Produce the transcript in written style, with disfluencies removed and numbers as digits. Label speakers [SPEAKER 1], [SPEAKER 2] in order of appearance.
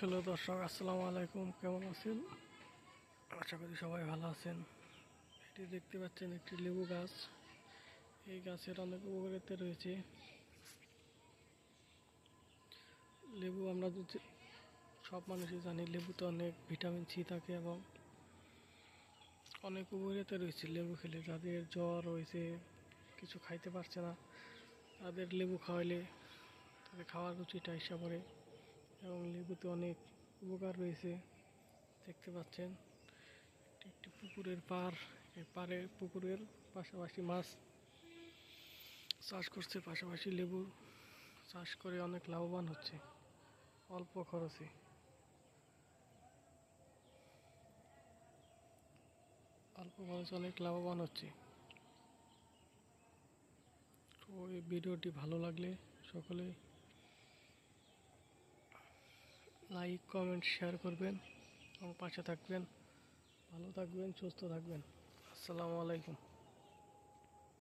[SPEAKER 1] Hello দর্শক, আসসালামু আলাইকুম। কেমন আছেন? আশা করি সবাই ভালো আছেন। এটি দেখতে পাচ্ছেন একটি লেবু গাছ। এই গাছের অনেক উপকারিতা রয়েছে। লেবু আমরা সব মানুষই জানি, লেবুতে অনেক ভিটামিন সি থাকে এবং অনেক উপকারিতা রয়েছে লেবু খেলে। যাদের জ্বর হয়েছে, কিছু খাইতে পারছে না, তাদের লেবু খাওয়াইলে তাদের খাওয়ার রুচিটা এসে পড়ে এবং লেবুতে অনেক উপকার রয়েছে। দেখতে পাচ্ছেন একটি পুকুরের পাড়। এই পাড়ে পুকুরের পাশাপাশি মাছ চাষ করছে, পাশাপাশি লেবু চাষ করে অনেক লাভবান হচ্ছে অল্প খরচে। অনেক লাভবান হচ্ছে। তো এই ভিডিওটি ভালো লাগলে সকলে লাইক, কমেন্ট, শেয়ার করবেন এবং পাশে থাকবেন। ভালো থাকবেন, সুস্থ থাকবেন। আসসালামু আলাইকুম।